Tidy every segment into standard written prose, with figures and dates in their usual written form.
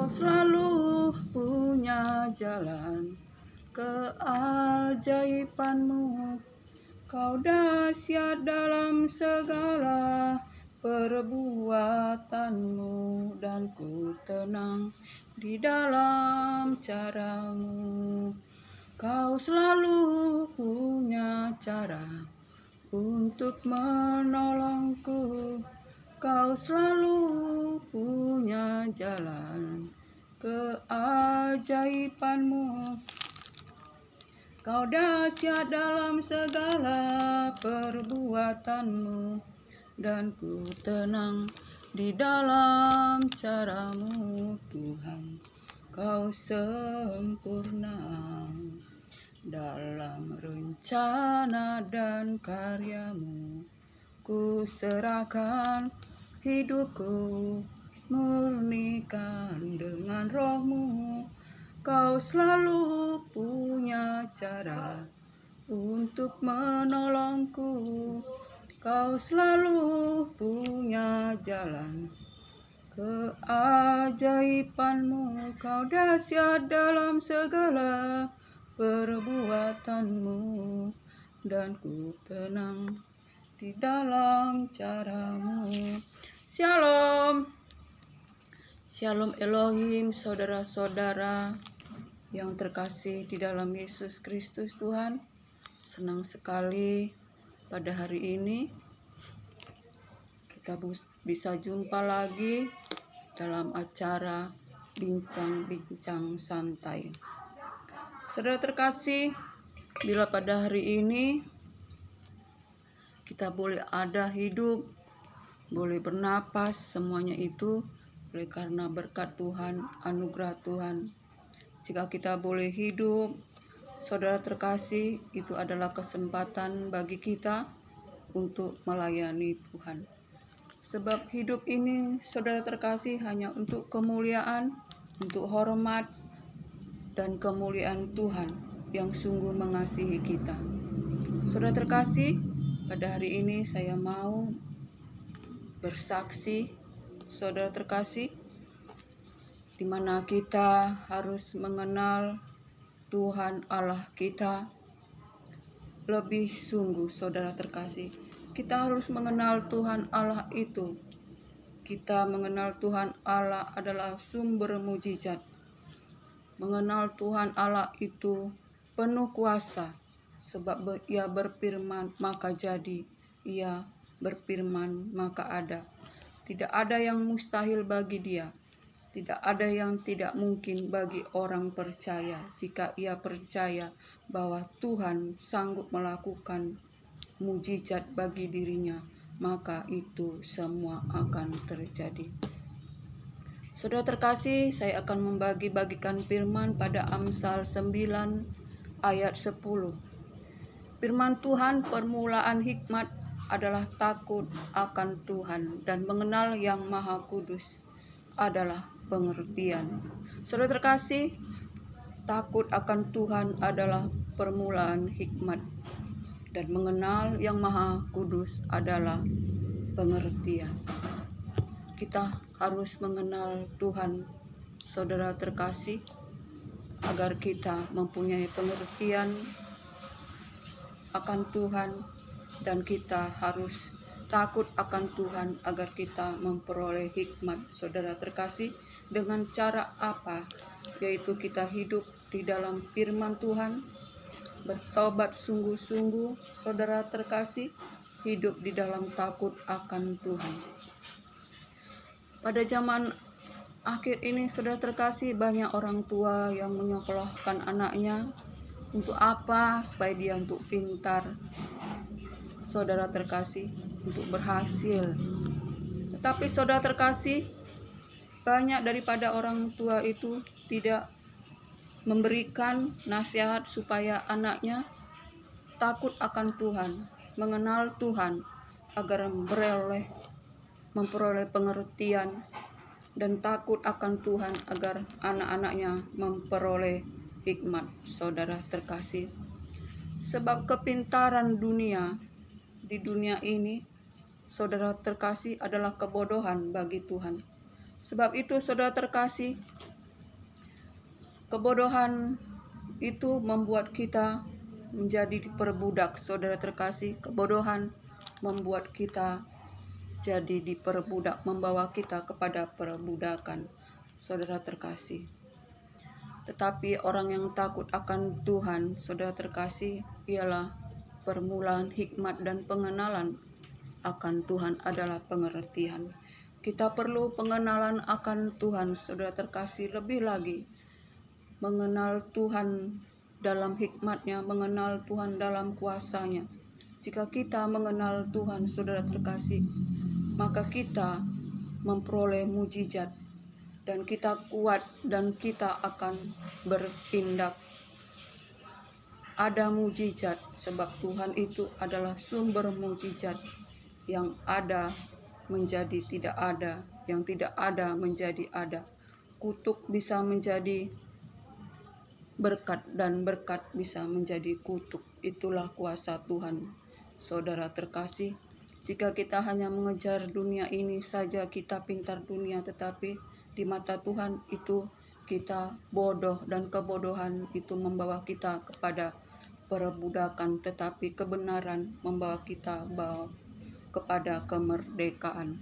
Kau selalu punya jalan keajaibanmu. Kau dahsyat dalam segala perbuatanmu, dan ku tenang di dalam caramu. Kau selalu punya cara untuk menolongku. Kau selalu punya jalan keajaibanmu. Kau dahsyat dalam segala perbuatanmu, dan ku tenang di dalam caramu. Tuhan, kau sempurna dalam rencana dan karyamu. Ku serahkan hidupku, murnikan dengan rohmu. Kau selalu punya cara untuk menolongku. Kau selalu punya jalan keajaibanmu. Kau dahsyat dalam segala perbuatanmu, dan ku tenang di dalam caramu. Shalom. Shalom Elohim, saudara-saudara yang terkasih di dalam Yesus Kristus. Tuhan, senang sekali pada hari ini kita bisa jumpa lagi dalam acara bincang-bincang santai. Saudara terkasih, bila pada hari ini kita boleh ada hidup, boleh bernapas, semuanya itu oleh karena berkat Tuhan, anugerah Tuhan. Jika kita boleh hidup, saudara terkasih, itu adalah kesempatan bagi kita untuk melayani Tuhan. Sebab hidup ini, saudara terkasih, hanya untuk kemuliaan, untuk hormat, dan kemuliaan Tuhan yang sungguh mengasihi kita. Saudara terkasih, pada hari ini saya mau bersaksi, saudara terkasih, di mana kita harus mengenal Tuhan Allah kita lebih sungguh. Saudara terkasih, kita harus mengenal Tuhan Allah itu. Kita mengenal Tuhan Allah adalah sumber mujizat. Mengenal Tuhan Allah itu penuh kuasa, sebab Ia berfirman maka jadi, Ia berfirman maka ada. Tidak ada yang mustahil bagi Dia. Tidak ada yang tidak mungkin bagi orang percaya. Jika ia percaya bahwa Tuhan sanggup melakukan mujizat bagi dirinya, maka itu semua akan terjadi. Saudara terkasih, saya akan membagi-bagikan firman pada Amsal 9 ayat 10. Firman Tuhan, permulaan hikmat adalah takut akan Tuhan, dan mengenal Yang Maha Kudus adalah pengertian. Saudara terkasih, takut akan Tuhan adalah permulaan hikmat, dan mengenal Yang Maha Kudus adalah pengertian. Kita harus mengenal Tuhan, saudara terkasih, agar kita mempunyai pengertian akan Tuhan, dan kita harus takut akan Tuhan agar kita memperoleh hikmat. Saudara terkasih, dengan cara apa? Yaitu kita hidup di dalam firman Tuhan, bertobat sungguh-sungguh, saudara terkasih, hidup di dalam takut akan Tuhan. Pada zaman akhir ini, saudara terkasih, banyak orang tua yang menyekolahkan anaknya. Untuk apa? Supaya dia untuk pintar, saudara terkasih, untuk berhasil. Tetapi saudara terkasih, banyak daripada orang tua itu tidak memberikan nasihat supaya anaknya takut akan Tuhan, mengenal Tuhan, agar memperoleh pengertian, dan takut akan Tuhan agar anak-anaknya memperoleh hikmat. Saudara terkasih, sebab kepintaran dunia di dunia ini, saudara terkasih, adalah kebodohan bagi Tuhan. Sebab itu, saudara terkasih, Kebodohan itu membuat kita menjadi diperbudak, saudara terkasih. Kebodohan membuat kita jadi diperbudak, membawa kita kepada perbudakan, saudara terkasih. Tetapi orang yang takut akan Tuhan, saudara terkasih, ialah permulaan hikmat dan pengenalan akan Tuhan adalah pengertian. Kita perlu pengenalan akan Tuhan, saudara terkasih, lebih lagi mengenal Tuhan dalam hikmatnya, mengenal Tuhan dalam kuasanya. Jika kita mengenal Tuhan, saudara terkasih, maka kita memperoleh mujizat dan kita kuat dan kita akan bertindak. Ada mujizat sebab Tuhan itu adalah sumber mujizat. Yang ada menjadi tidak ada, yang tidak ada menjadi ada. Kutuk bisa menjadi berkat dan berkat bisa menjadi kutuk. Itulah kuasa Tuhan, saudara terkasih. Jika kita hanya mengejar dunia ini saja, kita pintar dunia, tetapi di mata Tuhan itu kita bodoh, dan kebodohan itu membawa kita kepada perbudakan, tetapi kebenaran membawa kita kepada kemerdekaan.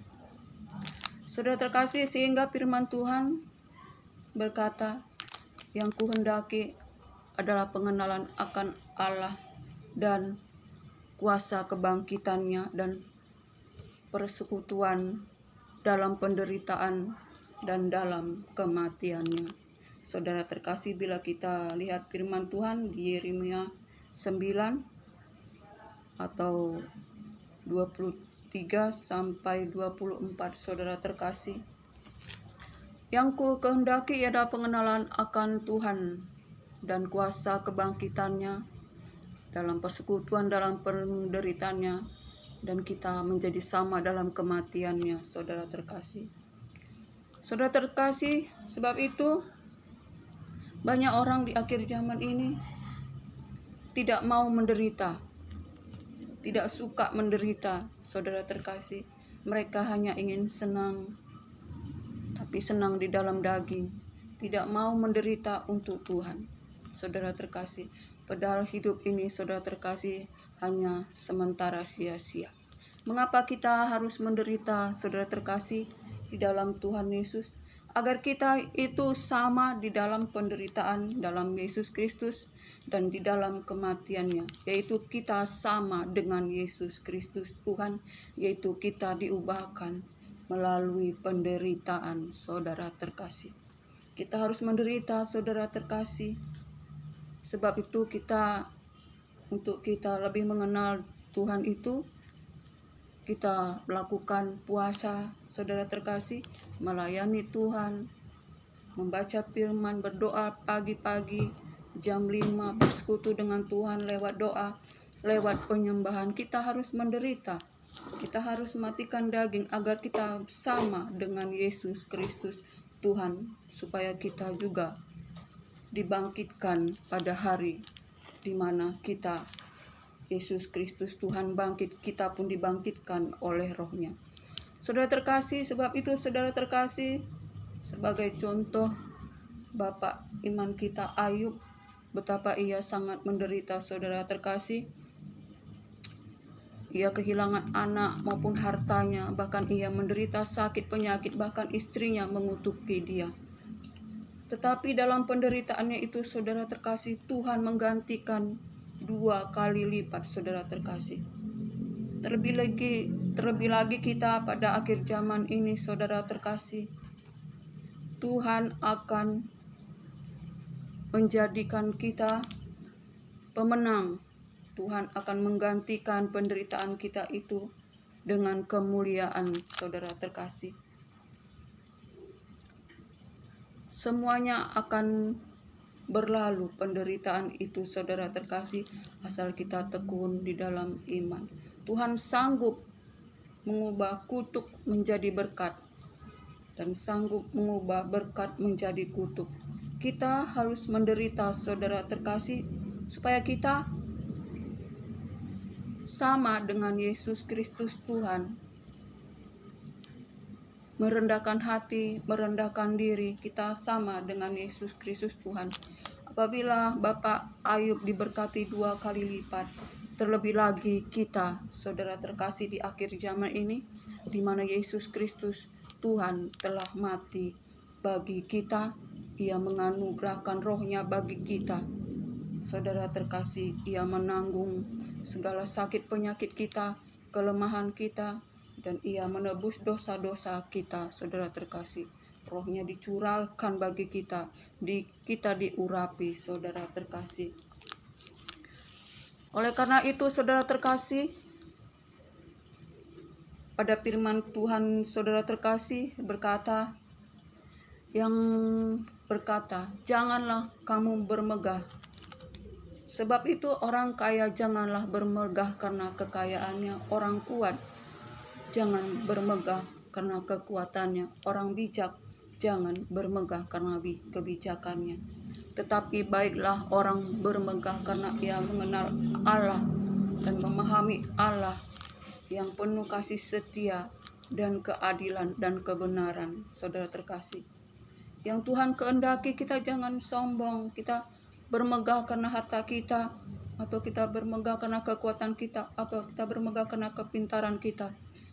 Saudara terkasih, sehingga firman Tuhan berkata, yang kuhendaki adalah pengenalan akan Allah dan kuasa kebangkitannya dan persekutuan dalam penderitaan dan dalam kematiannya. Saudara terkasih, bila kita lihat firman Tuhan di Yeremia 9 atau 23 sampai 24, saudara terkasih, yang ku kehendaki adalah pengenalan akan Tuhan dan kuasa kebangkitannya dalam persekutuan dalam penderitaannya, dan kita menjadi sama dalam kematiannya, saudara terkasih. Saudara terkasih, sebab itu banyak orang di akhir zaman ini tidak mau menderita, tidak suka menderita, saudara terkasih. Mereka hanya ingin senang, tapi senang di dalam daging, tidak mau menderita untuk Tuhan, saudara terkasih. Padahal hidup ini, saudara terkasih, hanya sementara sia-sia. Mengapa kita harus menderita, saudara terkasih, di dalam Tuhan Yesus? Agar kita itu sama di dalam penderitaan dalam Yesus Kristus dan di dalam kematiannya, yaitu kita sama dengan Yesus Kristus Tuhan, yaitu kita diubahkan melalui penderitaan, saudara terkasih. Kita harus menderita, saudara terkasih. Sebab itu untuk kita lebih mengenal Tuhan itu, kita melakukan puasa, saudara terkasih, melayani Tuhan, membaca firman, berdoa pagi-pagi, jam 5, bersekutu dengan Tuhan lewat doa, lewat penyembahan. Kita harus menderita. Kita harus matikan daging agar kita sama dengan Yesus Kristus Tuhan, supaya kita juga dibangkitkan pada hari di mana kita, Yesus Kristus Tuhan bangkit, kita pun dibangkitkan oleh Roh-Nya. Saudara terkasih, sebab itu saudara terkasih, sebagai contoh Bapak iman kita Ayub, betapa ia sangat menderita, saudara terkasih. Ia kehilangan anak maupun hartanya, bahkan ia menderita sakit penyakit, bahkan istrinya mengutuki dia. Tetapi dalam penderitaannya itu, saudara terkasih, Tuhan menggantikan 2 kali lipat, saudara terkasih. Terlebih lagi kita pada akhir zaman ini, saudara terkasih, Tuhan akan menjadikan kita pemenang. Tuhan akan menggantikan penderitaan kita itu dengan kemuliaan, saudara terkasih. Semuanya akan berlalu, penderitaan itu, saudara terkasih, asal kita tekun di dalam iman. Tuhan sanggup mengubah kutuk menjadi berkat dan sanggup mengubah berkat menjadi kutuk. Kita harus menderita, saudara terkasih, supaya kita sama dengan Yesus Kristus Tuhan, merendahkan hati, merendahkan diri, kita sama dengan Yesus Kristus Tuhan. Apabila Bapak Ayub diberkati 2 kali lipat, terlebih lagi kita, saudara terkasih, di akhir zaman ini, di mana Yesus Kristus Tuhan telah mati bagi kita, Ia menganugerahkan rohnya bagi kita. Saudara terkasih, Ia menanggung segala sakit penyakit kita, kelemahan kita, dan Ia menebus dosa-dosa kita, saudara terkasih. Rohnya dicurahkan bagi kita, kita diurapi, saudara terkasih. Oleh karena itu, saudara terkasih, pada firman Tuhan, saudara terkasih berkata, janganlah kamu bermegah. Sebab itu orang kaya janganlah bermegah karena kekayaannya, orang kuat jangan bermegah karena kekuatannya, orang bijak jangan bermegah karena kebijakannya. Tetapi baiklah orang bermegah karena ia mengenal Allah dan memahami Allah yang penuh kasih setia dan keadilan dan kebenaran, saudara terkasih. Yang Tuhan kehendaki kita jangan sombong, kita bermegah karena harta kita, atau kita bermegah karena kekuatan kita, atau kita bermegah karena kepintaran kita.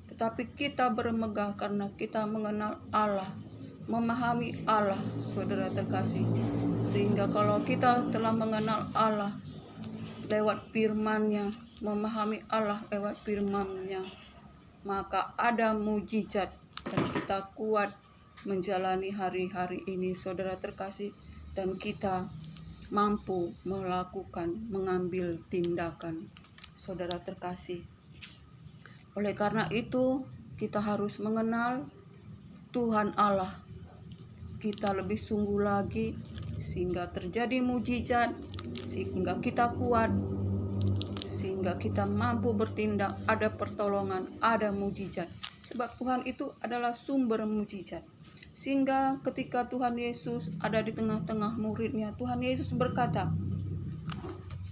Tetapi kita bermegah karena kita mengenal Allah, memahami Allah, saudara terkasih. Sehingga kalau kita telah mengenal Allah lewat firman-Nya, memahami Allah lewat firman-Nya, maka ada mujizat dan kita kuat menjalani hari-hari ini, saudara terkasih, dan kita mampu mengambil tindakan, saudara terkasih. Oleh karena itu, kita harus mengenal Tuhan Allah kita lebih sungguh lagi, sehingga terjadi mujizat, sehingga kita kuat, sehingga kita mampu bertindak, ada pertolongan, ada mujizat. Sebab Tuhan itu adalah sumber mujizat. Sehingga ketika Tuhan Yesus ada di tengah-tengah muridnya, Tuhan Yesus berkata,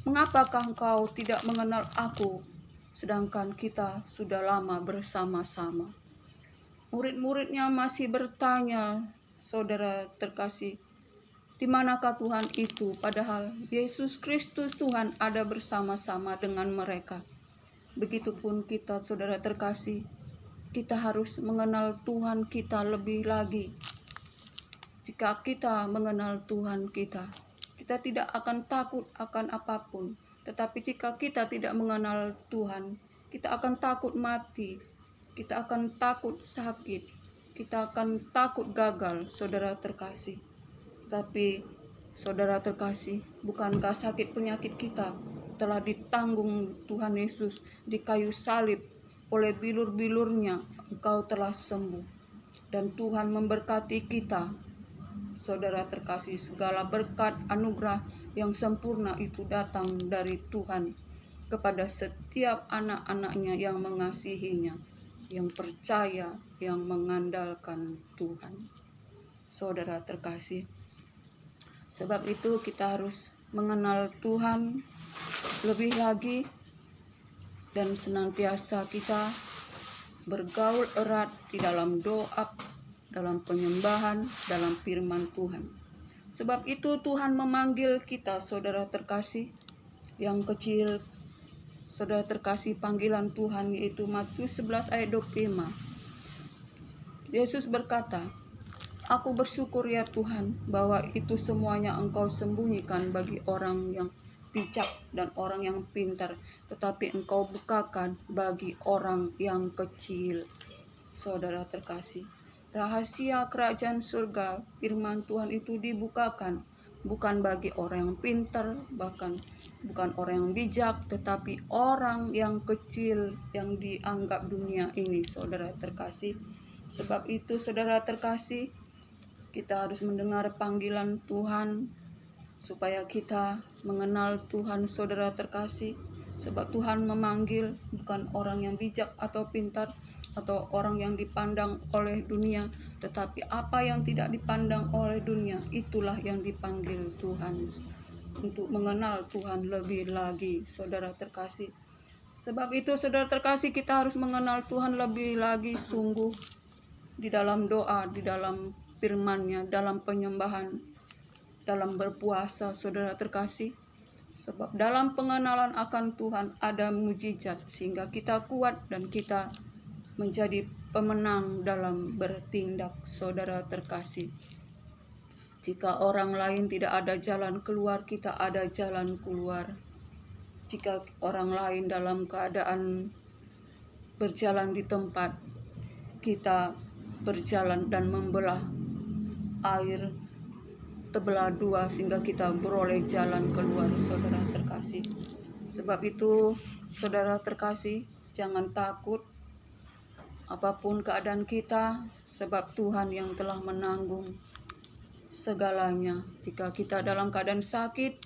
"Mengapakah engkau tidak mengenal aku, sedangkan kita sudah lama bersama-sama?" Murid-muridnya masih bertanya, saudara terkasih, di manakah Tuhan itu? Padahal Yesus Kristus Tuhan ada bersama-sama dengan mereka. Begitupun kita, saudara terkasih, kita harus mengenal Tuhan kita lebih lagi. Jika kita mengenal Tuhan kita tidak akan takut akan apapun. Tetapi jika kita tidak mengenal Tuhan, kita akan takut mati, kita akan takut sakit, kita akan takut gagal, saudara terkasih. Tapi saudara terkasih, bukankah sakit penyakit kita telah ditanggung Tuhan Yesus di kayu salib? Oleh bilur-bilurnya engkau telah sembuh. Dan Tuhan memberkati kita, saudara terkasih. Segala berkat anugerah yang sempurna itu datang dari Tuhan kepada setiap anak-anaknya yang mengasihinya, yang percaya, yang mengandalkan Tuhan, saudara terkasih. Sebab itu kita harus mengenal Tuhan lebih lagi, dan senantiasa kita bergaul erat di dalam doa, dalam penyembahan, dalam firman Tuhan. Sebab itu Tuhan memanggil kita, saudara terkasih, yang kecil, saudara terkasih, panggilan Tuhan yaitu Matius 11 ayat 25. Yesus berkata, "Aku bersyukur ya Tuhan, bahwa itu semuanya Engkau sembunyikan bagi orang yang bijak dan orang yang pintar, tetapi Engkau bukakan bagi orang yang kecil." Saudara terkasih, rahasia kerajaan surga, firman Tuhan itu dibukakan bukan bagi orang yang pintar, bahkan bukan orang yang bijak, tetapi orang yang kecil yang dianggap dunia ini, saudara terkasih. Sebab itu, saudara terkasih, kita harus mendengar panggilan Tuhan supaya kita mengenal Tuhan, saudara terkasih. Sebab Tuhan memanggil bukan orang yang bijak atau pintar atau orang yang dipandang oleh dunia, tetapi apa yang tidak dipandang oleh dunia, itulah yang dipanggil Tuhan untuk mengenal Tuhan lebih lagi, saudara terkasih. Sebab itu, saudara terkasih, kita harus mengenal Tuhan lebih lagi sungguh. di dalam doa, di dalam firman-Nya, dalam penyembahan, dalam berpuasa, saudara terkasih. Sebab dalam pengenalan akan Tuhan ada mujizat, sehingga kita kuat dan kita menjadi pemenang dalam bertindak, saudara terkasih. Jika orang lain tidak ada jalan keluar, kita ada jalan keluar. Jika orang lain dalam keadaan berjalan di tempat, kita berjalan dan membelah air terbelah dua sehingga kita beroleh jalan keluar, saudara terkasih. Sebab itu, saudara terkasih, jangan takut apapun keadaan kita, sebab Tuhan yang telah menanggung segalanya. Jika kita dalam keadaan sakit,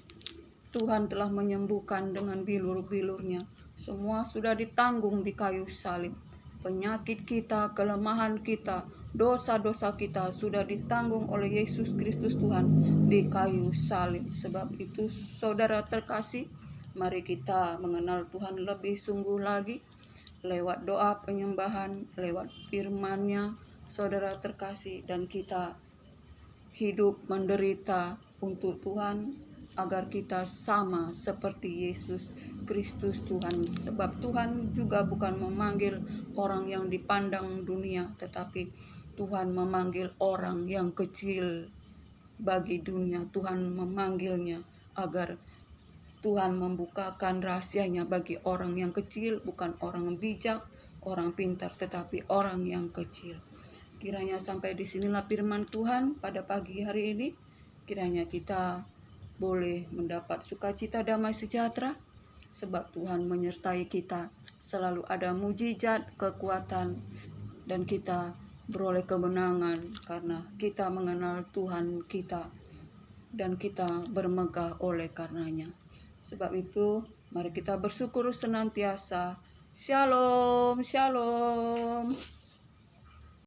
Tuhan telah menyembuhkan dengan bilur-bilurnya. Semua sudah ditanggung di kayu salib. Penyakit kita, kelemahan kita, dosa-dosa kita sudah ditanggung oleh Yesus Kristus Tuhan di kayu salib. Sebab itu, saudara terkasih, mari kita mengenal Tuhan lebih sungguh lagi lewat doa penyembahan, lewat firman-Nya, saudara terkasih, dan kita hidup menderita untuk Tuhan agar kita sama seperti Yesus Kristus Tuhan. Sebab Tuhan juga bukan memanggil orang yang dipandang dunia, tetapi Tuhan memanggil orang yang kecil bagi dunia. Tuhan memanggilnya agar Tuhan membukakan rahasianya bagi orang yang kecil, bukan orang bijak, orang pintar, tetapi orang yang kecil. Kiranya sampai di sinilah firman Tuhan pada pagi hari ini. Kiranya kita boleh mendapat sukacita, damai sejahtera, sebab Tuhan menyertai kita. Selalu ada mujizat, kekuatan, dan kita beroleh kemenangan karena kita mengenal Tuhan kita dan kita bermegah oleh karenanya. Sebab itu, mari kita bersyukur senantiasa. Shalom, shalom.